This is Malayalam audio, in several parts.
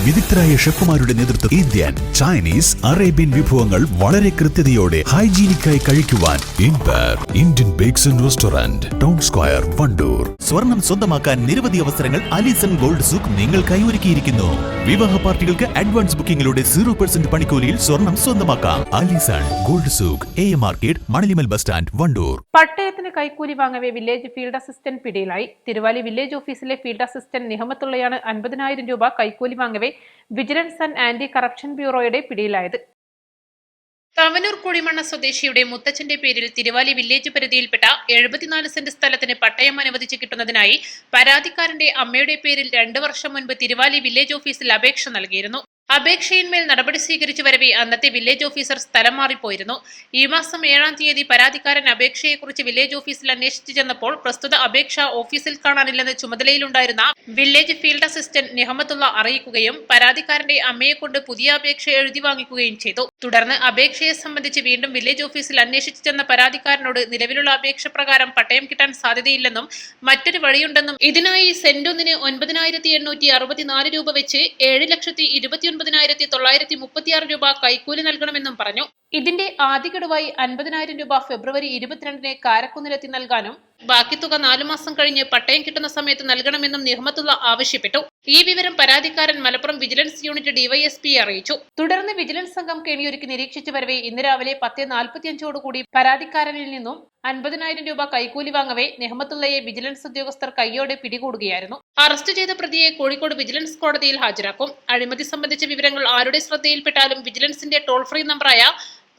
വിദഗ്ധരായ ഷെഫുമാരുടെ നേതൃത്വം ഇന്ത്യൻ, ചൈനീസ്, അറേബ്യൻ വിഭവങ്ങൾ വളരെ കൃത്യതയോടെ ഹൈജീനിക്കായി കഴിക്കുവാൻ Indian bakes and restaurant, town square, Wandoor. സ്വർണം സ്വന്തമാക്കാൻ നിരവധി അവസരങ്ങൾ അലിസൺ ഗോൾഡ് സൂക്ക് നിങ്ങൾക്കായി ഒരുക്കിയിരിക്കുന്നു. വിവാഹ പാർട്ടികൾക്ക് അഡ്വാൻസ് ബുക്കിംഗിലൂടെ 0% പണിക്കൂലിയിൽ സ്വർണം സ്വന്തമാക്കാം. Alison gold souk, AM market, Manalimal bus stand, Wandoor. പട്ടയത്തിന് കൈക്കൂലി വാങ്ങവേ വില്ലേജ് ഫീൽഡ് അസിസ്റ്റന്റ് പിടിയിലായി. തിരുവാലി വില്ലേജ് ഓഫീസിലെ ഫീൽഡ് അസിസ്റ്റന്റ് നിഹമത്തുള്ളയാണ് 50,000 രൂപ കൈക്കൂലി വാങ്ങവേ വിജിലൻസ് ആൻഡ് ആന്റി കറപ്ഷൻ ബ്യൂറോയുടെ പിടിയിലായത്. തവനൂർ കുഴിമണ്ണ സ്വദേശിയുടെ മുത്തച്ഛന്റെ പേരിൽ തിരുവാലി വില്ലേജ് പരിധിയിൽപ്പെട്ട 74 സെന്റ് സ്ഥലത്തിന് പട്ടയം അനുവദിച്ചു കിട്ടുന്നതിനായി പരാതിക്കാരന്റെ അമ്മയുടെ പേരിൽ 2 വർഷം മുൻപ് തിരുവാലി വില്ലേജ് ഓഫീസിൽ അപേക്ഷ നൽകിയിരുന്നു. അപേക്ഷയിന്മേൽ നടപടി സ്വീകരിച്ചു വരവെ അന്നത്തെ വില്ലേജ് ഓഫീസർ സ്ഥലം മാറിപ്പോയിരുന്നു. ഈ മാസം 7-ാം തീയതി പരാതിക്കാരൻ അപേക്ഷയെക്കുറിച്ച് വില്ലേജ് ഓഫീസിൽ അന്വേഷിച്ചു ചെന്നപ്പോൾ പ്രസ്തുത അപേക്ഷ ഓഫീസിൽ കാണാനില്ലെന്ന് ചുമതലയിലുണ്ടായിരുന്ന വില്ലേജ് ഫീൽഡ് അസിസ്റ്റന്റ് നിഹമത്തുള്ള അറിയിക്കുകയും പരാതിക്കാരന്റെ അമ്മയെക്കൊണ്ട് പുതിയ അപേക്ഷ എഴുതി വാങ്ങിക്കുകയും ചെയ്തു. തുടർന്ന് അപേക്ഷയെ സംബന്ധിച്ച് വീണ്ടും വില്ലേജ് ഓഫീസിൽ അന്വേഷിച്ചു ചെന്ന പരാതിക്കാരനോട് നിലവിലുള്ള അപേക്ഷ പ്രകാരം പട്ടയം കിട്ടാൻ സാധ്യതയില്ലെന്നും മറ്റൊരു വഴിയുണ്ടെന്നും ഇതിനായി സെന്റൊന്നിന് 9,864 രൂപ വെച്ച് 7,29,936 രൂപ കൈക്കൂലി നൽകണമെന്നും പറഞ്ഞു. ഇതിന്റെ ആദ്യ ഗഡുവായി 50,000 രൂപ ഫെബ്രുവരി 22-ന് കാരക്കുന്നിലെത്തി നൽകാനും ബാക്കി തുക 4 മാസം കഴിഞ്ഞ് പട്ടയം കിട്ടുന്ന സമയത്ത് നൽകണമെന്നും നിഹമത്തുള്ള ആവശ്യപ്പെട്ടു. ഈ വിവരം പരാതിക്കാരൻ മലപ്പുറം വിജിലൻസ് യൂണിറ്റ് ഡിവൈഎസ്പിയെ അറിയിച്ചു. തുടർന്ന് വിജിലൻസ് സംഘം കെണിയൊരുക്കി നിരീക്ഷിച്ചു വരവെ ഇന്ന് രാവിലെ 10:45 പരാതിക്കാരനിൽ നിന്നും 50,000 രൂപ കൈക്കൂലി വാങ്ങവേ നിഹമത്തുള്ളയെ വിജിലൻസ് ഉദ്യോഗസ്ഥർ കൈയോടെ പിടികൂടുകയായിരുന്നു. അറസ്റ്റ് ചെയ്ത പ്രതിയെ കോഴിക്കോട് വിജിലൻസ് കോടതിയിൽ ഹാജരാക്കും. അഴിമതി സംബന്ധിച്ച വിവരങ്ങൾ ആരുടെ ശ്രദ്ധയിൽപ്പെട്ടാലും വിജിലൻസിന്റെ ടോൾ ഫ്രീ നമ്പറായ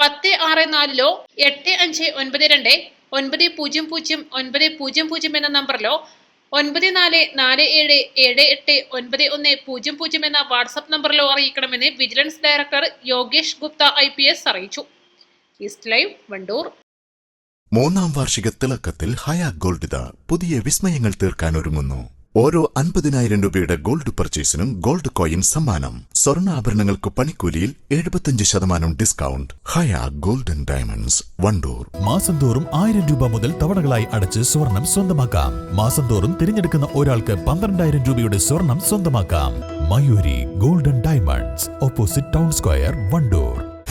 1064 8592 എന്ന നമ്പറിലോ 9447789100 എന്ന വാട്സ്ആപ്പ് നമ്പറിലോ അറിയിക്കണമെന്ന് vigilance director Yogesh Gupta IPS അറിയിച്ചു. East live, Wandoor. 3-ാം വാർഷിക തിളക്കത്തിൽ ഹയ ഗോൾഡ് പുതിയ വിസ്മയങ്ങൾ തീർക്കാൻ ഒരുങ്ങുന്നു. ഓരോ 50,000 രൂപയുടെ ഗോൾഡ് പർച്ചേസിനും ഗോൾഡ് കോയിൻ സമ്മാനം. സ്വർണ്ണാഭരണങ്ങൾക്ക് പണിക്കൂലിയിൽ 75% ഡിസ്കൗണ്ട്. ഹയ ഗോൾഡൻ ഡയമണ്ട്സ്, വണ്ടൂർ. മാസം തോറും 1000 രൂപ മുതൽ തവണകളായി അടച്ച് സ്വർണം സ്വന്തമാക്കാം. മാസം തോറും തിരഞ്ഞെടുക്കുന്ന ഒരാൾക്ക് 12,000 രൂപയുടെ സ്വർണം സ്വന്തമാക്കാം. Mayuri golden diamonds, opposite town square, Wandoor.